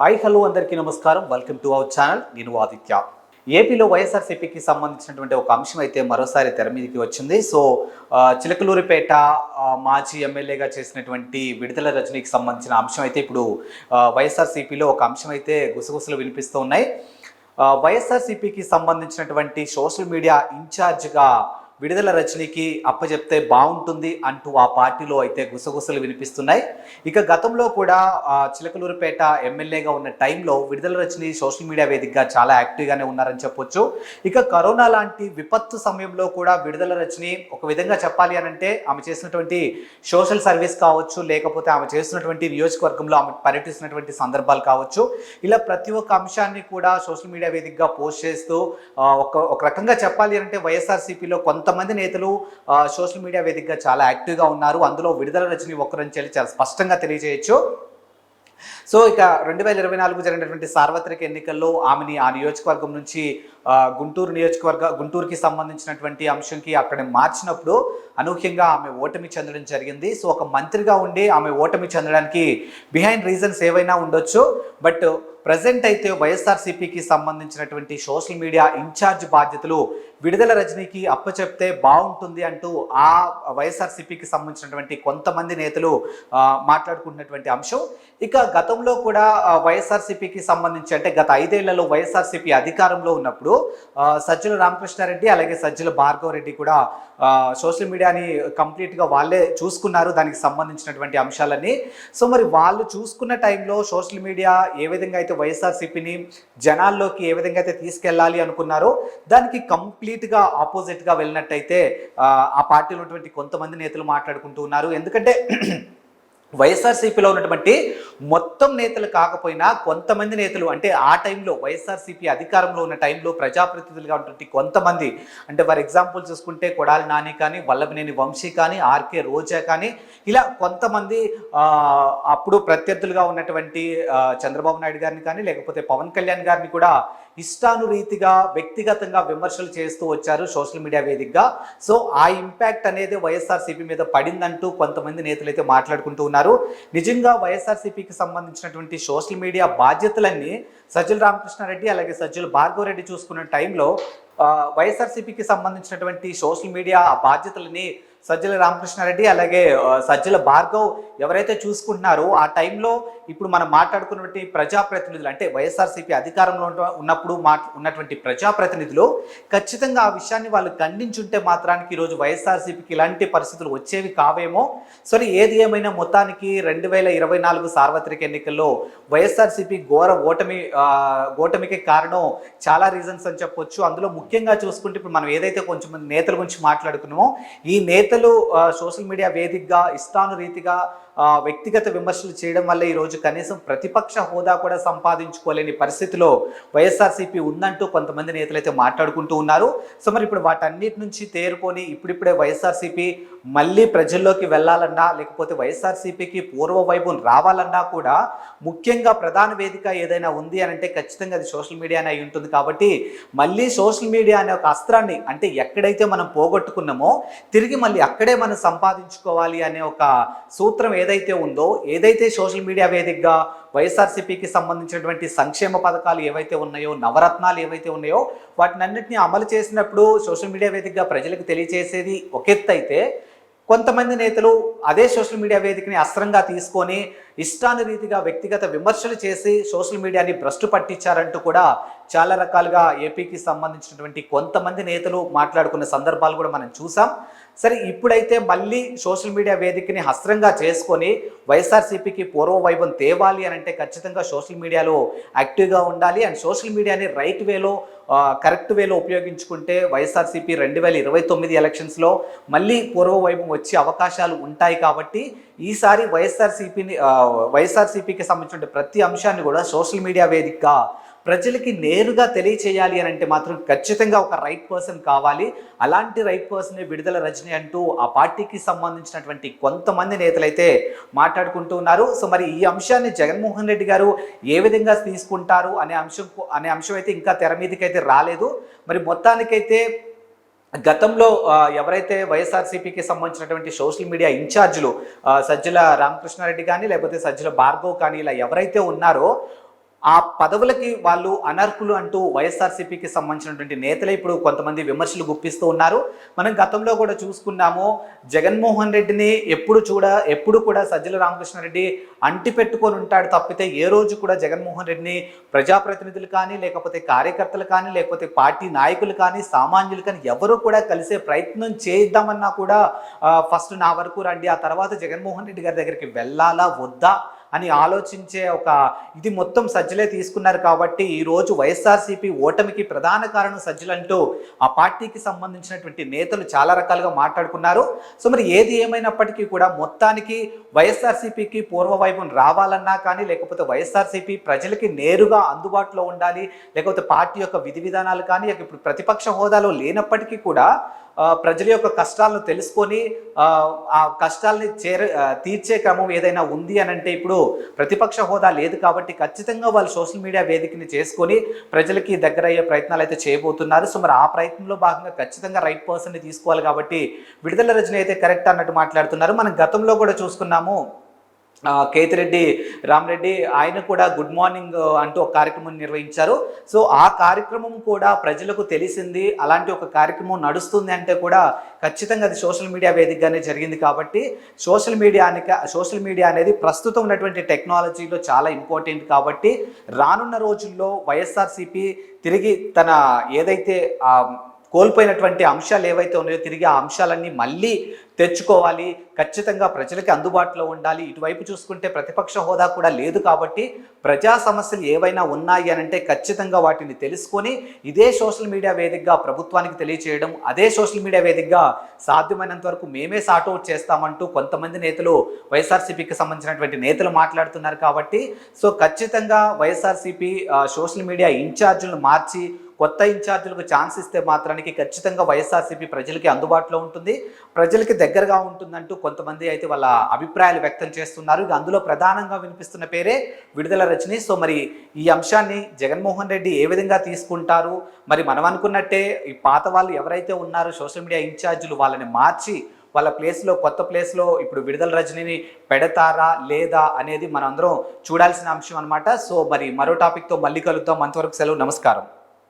Hi hello అందరికీ నమస్కారం. Welcome to our channel. నేను ఆదిత్య. ఏపీలో వైఎస్ఆర్సీపీకి సంబంధించినటువంటి ఒక అంశం అయితే మరోసారి తెర మీదకి వచ్చింది. చిలకలూరిపేట మాజీ ఎమ్మెల్యేగా చేసినటువంటి విడుదల రజనీకి సంబంధించిన అంశం అయితే ఇప్పుడు వైఎస్ఆర్సీపీలో ఒక అంశం అయితే గుసగుసలు వినిపిస్తూ ఉన్నాయి. వైఎస్ఆర్సీపీకి సంబంధించినటువంటి సోషల్ మీడియా ఇన్ఛార్జ్గా విడుదల రజనీకి అప్పచెప్తే బాగుంటుంది అంటూ ఆ పార్టీలో అయితే గుసగుసలు వినిపిస్తున్నాయి. ఇక గతంలో కూడా చిలకలూరిపేట ఎమ్మెల్యేగా ఉన్న టైంలో విడుదల రజనీ సోషల్ మీడియా వేదికగా చాలా యాక్టివ్గానే ఉన్నారని చెప్పొచ్చు. ఇక కరోనా లాంటి విపత్తు సమయంలో కూడా విడుదల రజనీ ఒక విధంగా చెప్పాలి అని అంటే ఆమె చేసినటువంటి సోషల్ సర్వీస్ కావచ్చు, లేకపోతే ఆమె చేస్తున్నటువంటి నియోజకవర్గంలో ఆమె పర్యటిస్తున్నటువంటి సందర్భాలు కావచ్చు, ఇలా ప్రతి ఒక్క అంశాన్ని కూడా సోషల్ మీడియా వేదికగా పోస్ట్ చేస్తూ ఒక రకంగా చెప్పాలి అంటే వైఎస్ఆర్సీపీలో కొంతమంది నేతలు సోషల్ మీడియా వేదికగా చాలా యాక్టివ్గా ఉన్నారు. అందులో విడుదల రజనీ ఒక్కరని చాలా స్పష్టంగా తెలియజేయచ్చు. ఇక 2024 జరిగినటువంటి సార్వత్రిక ఎన్నికల్లో ఆమెని ఆ నియోజకవర్గం నుంచి గుంటూరుకి సంబంధించినటువంటి అంశంకి అక్కడ మార్చినప్పుడు అనూహ్యంగా ఆమె ఓటమి చెందడం జరిగింది. ఒక మంత్రిగా ఉండి ఆమె ఓటమి చెందడానికి బిహైండ్ రీజన్స్ ఏవైనా ఉండొచ్చు. బట్ ప్రజెంట్ అయితే వైఎస్ఆర్సీపీకి సంబంధించినటువంటి సోషల్ మీడియా ఇన్ఛార్జ్ బాధ్యతలు విడుదల రజనీకి అప్పచెప్తే బాగుంటుంది అంటూ ఆ వైఎస్ఆర్సీపీకి సంబంధించినటువంటి కొంతమంది నేతలు మాట్లాడుకుంటున్నటువంటి అంశం. ఇక గతంలో కూడా వైఎస్ఆర్సీపీకి సంబంధించి అంటే గత 5 ఏళ్లలో వైఎస్ఆర్సీపీ అధికారంలో ఉన్నప్పుడు సజ్జల రామకృష్ణారెడ్డి అలాగే సజ్జల భార్గవ రెడ్డి కూడా సోషల్ మీడియాని కంప్లీట్గా వాళ్ళే చూసుకున్నారు, దానికి సంబంధించినటువంటి అంశాలన్నీ. మరి వాళ్ళు చూసుకున్న టైంలో సోషల్ మీడియా ఏ విధంగా అయితే వైఎస్ఆర్సీపీని జనాల్లోకి ఏ విధంగా అయితే తీసుకెళ్ళాలి అనుకున్నారో దానికి కంప్లీట్గా ఆపోజిట్గా వెళ్ళినట్టయితే ఆ పార్టీలో ఉన్నటువంటి కొంతమంది నేతలు మాట్లాడుకుంటూ ఉన్నారు. ఎందుకంటే వైఎస్ఆర్సీపీలో ఉన్నటువంటి మొత్తం నేతలు కాకపోయినా కొంతమంది నేతలు అంటే ఆ టైంలో వైఎస్ఆర్సీపీ అధికారంలో ఉన్న టైంలో ప్రజాప్రతినిధులుగా ఉన్నటువంటి కొంతమంది అంటే ఫర్ ఎగ్జాంపుల్ చూసుకుంటే కొడాలి నాని కానీ, వల్లభనేని వంశీ కానీ, ఆర్కే రోజా కానీ, ఇలా కొంతమంది అప్పుడు ప్రత్యర్థులుగా ఉన్నటువంటి చంద్రబాబు నాయుడు గారిని కానీ లేకపోతే పవన్ కళ్యాణ్ గారిని కూడా ఇష్టానురీతిగా వ్యక్తిగతంగా విమర్శలు చేస్తూ వచ్చారు సోషల్ మీడియా వేదికగా. ఆ ఇంపాక్ట్ అనేది వైఎస్ఆర్సీపీ మీద పడిందంటూ కొంతమంది నేతలు అయితే మాట్లాడుకుంటూ ఉన్నారు. నిజంగా వైఎస్ఆర్సీపీకి సంబంధించినటువంటి సోషల్ మీడియా బాధ్యతలన్నీ సజ్జల రామకృష్ణారెడ్డి అలాగే సజ్జల భార్గవ రెడ్డి చూసుకున్న టైంలో వైఎస్ఆర్సీపీకి సంబంధించినటువంటి సోషల్ మీడియా బాధ్యతలని సజ్జల రామకృష్ణారెడ్డి అలాగే సజ్జల భార్గవ్ ఎవరైతే చూసుకుంటున్నారో ఆ టైంలో ఇప్పుడు మనం మాట్లాడుకున్నటువంటి ప్రజాప్రతినిధులు అంటే వైఎస్ఆర్సీపీ అధికారంలో ఉన్నప్పుడు ఉన్నటువంటి ప్రజాప్రతినిధులు ఖచ్చితంగా ఆ విషయాన్ని వాళ్ళు ఖండించుంటే మాత్రానికి ఈరోజు వైఎస్ఆర్సీపీకి ఇలాంటి పరిస్థితులు వచ్చేవి కావేమో. ఏది ఏమైనా మొత్తానికి 2024 సార్వత్రిక ఎన్నికల్లో వైఎస్ఆర్సీపీ ఘోర ఓటమికి కారణం చాలా రీజన్స్ అని చెప్పొచ్చు. అందులో ముఖ్యంగా చూసుకుంటే ఇప్పుడు మనం ఏదైతే కొంచెం మంది నేతల గురించి మాట్లాడుకున్నామో ఈ నేతలు సోషల్ మీడియా వేదికగా ఇష్టానురీతిగా వ్యక్తిగత విమర్శలు చేయడం వల్ల ఈరోజు కనీసం ప్రతిపక్ష హోదా కూడా సంపాదించుకోలేని పరిస్థితిలో వైఎస్ఆర్సీపీ ఉందంటూ కొంతమంది నేతలు అయితే మాట్లాడుకుంటూ ఉన్నారు. మరి ఇప్పుడు వాటన్నిటి నుంచి తేరుకొని ఇప్పుడిప్పుడే వైఎస్ఆర్సీపీ మళ్ళీ ప్రజల్లోకి వెళ్ళాలన్నా లేకపోతే వైఎస్ఆర్సీపీకి పూర్వ వైభవం రావాలన్నా కూడా ముఖ్యంగా ప్రధాన వేదిక ఏదైనా ఉంది అని అంటే ఖచ్చితంగా అది సోషల్ మీడియానే అయి ఉంటుంది. కాబట్టి మళ్ళీ సోషల్ మీడియా అనే ఒక అస్త్రాన్ని అంటే ఎక్కడైతే మనం పోగొట్టుకున్నామో తిరిగి మళ్ళీ అక్కడే మనం సంపాదించుకోవాలి అనే ఒక సూత్రం ఏదైతే ఉందో, ఏదైతే సోషల్ మీడియా వేదికగా వైఎస్ఆర్సీపీకి సంబంధించినటువంటి సంక్షేమ పథకాలు ఏవైతే ఉన్నాయో, నవరత్నాలు ఏవైతే ఉన్నాయో వాటినన్నింటినీ అమలు చేసినప్పుడు సోషల్ మీడియా వేదికగా ప్రజలకు తెలియజేసేది ఒక ఎత్తు అయితే కొంతమంది నేతలు అదే సోషల్ మీడియా వేదికని అస్త్రంగా తీసుకొని ఇష్టానురీతిగా వ్యక్తిగత విమర్శలు చేసి సోషల్ మీడియాని భ్రష్టు పట్టించారంటూ కూడా చాలా రకాలుగా ఏపీకి సంబంధించినటువంటి కొంతమంది నేతలు మాట్లాడుకున్న సందర్భాలు కూడా మనం చూసాం. ఇప్పుడైతే మళ్ళీ సోషల్ మీడియా వేదికని అస్త్రంగా చేసుకొని వైఎస్ఆర్సీపీకి పూర్వ వైభవం తేవాలి అని అంటే ఖచ్చితంగా సోషల్ మీడియాలో యాక్టివ్గా ఉండాలి. అండ్ సోషల్ మీడియాని రైట్ వేలో కరెక్ట్ వేలో ఉపయోగించుకుంటే వైఎస్ఆర్సీపీ 2029 ఎలక్షన్స్లో మళ్ళీ పూర్వ వైభవం వచ్చే అవకాశాలు ఉంటాయి. కాబట్టి ఈసారి వైఎస్ఆర్సీపీకి సంబంధించిన ప్రతి అంశాన్ని కూడా సోషల్ మీడియా వేదికగా ప్రజలకి నేరుగా తెలియచేయాలి అని అంటే మాత్రం ఖచ్చితంగా ఒక రైట్ పర్సన్ కావాలి. అలాంటి రైట్ పర్సనే విడుదల రజనీ అంటూ ఆ పార్టీకి సంబంధించినటువంటి కొంతమంది నేతలైతే మాట్లాడుకుంటూ ఉన్నారు. మరి ఈ అంశాన్ని జగన్మోహన్ రెడ్డి గారు ఏ విధంగా తీసుకుంటారు అనే అంశం అయితే ఇంకా తెర మీదకైతే రాలేదు. మరి మొత్తానికైతే గతంలో ఎవరైతే వైఎస్ఆర్సీపీకి సంబంధించినటువంటి సోషల్ మీడియా ఇన్ఛార్జీలు సజ్జల రామకృష్ణారెడ్డి కానీ లేకపోతే సజ్జల భార్గవ్ కానీ ఇలా ఎవరైతే ఉన్నారో ఆ పదవులకి వాళ్ళు అనర్హులు అంటూ వైఎస్ఆర్సీపీకి సంబంధించినటువంటి నేతలే ఇప్పుడు కొంతమంది విమర్శలు గుప్పిస్తూ ఉన్నారు. మనం గతంలో కూడా చూసుకున్నాము, జగన్మోహన్ రెడ్డిని ఎప్పుడు కూడా సజ్జల రామకృష్ణారెడ్డి అంటి పెట్టుకొని ఉంటాడు తప్పితే ఏ రోజు కూడా జగన్మోహన్ రెడ్డిని ప్రజాప్రతినిధులు కానీ, లేకపోతే కార్యకర్తలు కానీ, లేకపోతే పార్టీ నాయకులు కానీ, సామాన్యులు కానీ ఎవరు కూడా కలిసే ప్రయత్నం చేద్దామన్నా కూడా ఫస్ట్ నా వరకు రండి, ఆ తర్వాత జగన్మోహన్ రెడ్డి గారి దగ్గరికి వెళ్ళాలా వద్దా అని ఆలోచించే ఒక ఇది మొత్తం సజ్జలే తీసుకున్నారు. కాబట్టి ఈరోజు వైఎస్ఆర్సీపీ ఓటమికి ప్రధాన కారణం సజ్జలంటూ ఆ పార్టీకి సంబంధించినటువంటి నేతలు చాలా రకాలుగా మాట్లాడుకున్నారు. సో మరి ఏది ఏమైనప్పటికీ కూడా మొత్తానికి వైఎస్ఆర్సీపీకి పూర్వవైభవం రావాలన్నా కానీ, లేకపోతే వైఎస్ఆర్సీపీ ప్రజలకి నేరుగా అందుబాటులో ఉండాలి, లేకపోతే పార్టీ యొక్క విధి విధానాలు కానీ ఇప్పుడు ప్రతిపక్ష హోదాలో లేనప్పటికీ కూడా ప్రజల యొక్క కష్టాలను తెలుసుకొని ఆ కష్టాలని తీర్చే క్రమం ఏదైనా ఉంది అని అంటే ఇప్పుడు ప్రతిపక్ష హోదా లేదు. కాబట్టి ఖచ్చితంగా వాళ్ళు సోషల్ మీడియా వేదికని చేసుకొని ప్రజలకి దగ్గర అయ్యే ప్రయత్నాలు అయితే చేయబోతున్నారు. సో మరి ఆ ప్రయత్నంలో భాగంగా ఖచ్చితంగా రైట్ పర్సన్ని తీసుకోవాలి. కాబట్టి విడుదల రజని అయితే కరెక్ట్ అన్నట్టు మాట్లాడుతున్నారు. మనం గతంలో కూడా చూసుకున్నాము, కేతిరెడ్డి రామరెడ్డి ఆయన కూడా గుడ్ మార్నింగ్ అంటూ ఒక కార్యక్రమం నిర్వహించారు. సో ఆ కార్యక్రమం కూడా ప్రజలకు తెలిసింది, అలాంటి ఒక కార్యక్రమం నడుస్తుంది అంటే కూడా ఖచ్చితంగా అది సోషల్ మీడియా వేదికగానే జరిగింది. కాబట్టి సోషల్ మీడియా అనేది ప్రస్తుతం ఉన్నటువంటి టెక్నాలజీలో చాలా ఇంపార్టెంట్. కాబట్టి రానున్న రోజుల్లో వైఎస్ఆర్సీపీ తిరిగి తన ఏదైతే కోల్పోయినటువంటి అంశాలు ఏవైతే ఉన్నాయో తిరిగి ఆ అంశాలన్నీ మళ్ళీ తెచ్చుకోవాలి, ఖచ్చితంగా ప్రజలకి అందుబాటులో ఉండాలి. ఇటువైపు చూసుకుంటే ప్రతిపక్ష హోదా కూడా లేదు. కాబట్టి ప్రజా సమస్యలు ఏవైనా ఉన్నాయి అని అంటే ఖచ్చితంగా వాటిని తెలుసుకొని ఇదే సోషల్ మీడియా వేదికగా ప్రభుత్వానికి తెలియచేయడం, అదే సోషల్ మీడియా వేదికగా సాధ్యమైనంత వరకు మేమే సార్ట్అవుట్ చేస్తామంటూ కొంతమంది నేతలు వైఎస్ఆర్సీపీకి సంబంధించినటువంటి నేతలు మాట్లాడుతున్నారు. కాబట్టి సో ఖచ్చితంగా వైఎస్ఆర్సీపీ సోషల్ మీడియా ఇన్ఛార్జీలను మార్చి కొత్త ఇన్ఛార్జీలకు ఛాన్స్ ఇస్తే మాత్రానికి ఖచ్చితంగా వైఎస్ఆర్సీపీ ప్రజలకి అందుబాటులో ఉంటుంది, ప్రజలకి దగ్గరగా ఉంటుందంటూ కొంతమంది అయితే వాళ్ళ అభిప్రాయాలు వ్యక్తం చేస్తున్నారు. ఇక అందులో ప్రధానంగా వినిపిస్తున్న పేరే విడుదల రజని. సో మరి ఈ అంశాన్ని జగన్మోహన్ రెడ్డి ఏ విధంగా తీసుకుంటారు, మరి మనం అనుకున్నట్టే ఈ పాత వాళ్ళు ఎవరైతే ఉన్నారో సోషల్ మీడియా ఇన్ఛార్జీలు వాళ్ళని మార్చి వాళ్ళ ప్లేస్లో కొత్త ప్లేస్లో ఇప్పుడు విడుదల రజనిని పెడతారా లేదా అనేది మనం అందరం చూడాల్సిన అంశం అనమాట. సో మరి మరో టాపిక్తో మళ్ళీ కలుద్దాం. అంతవరకు సెలవు, నమస్కారం.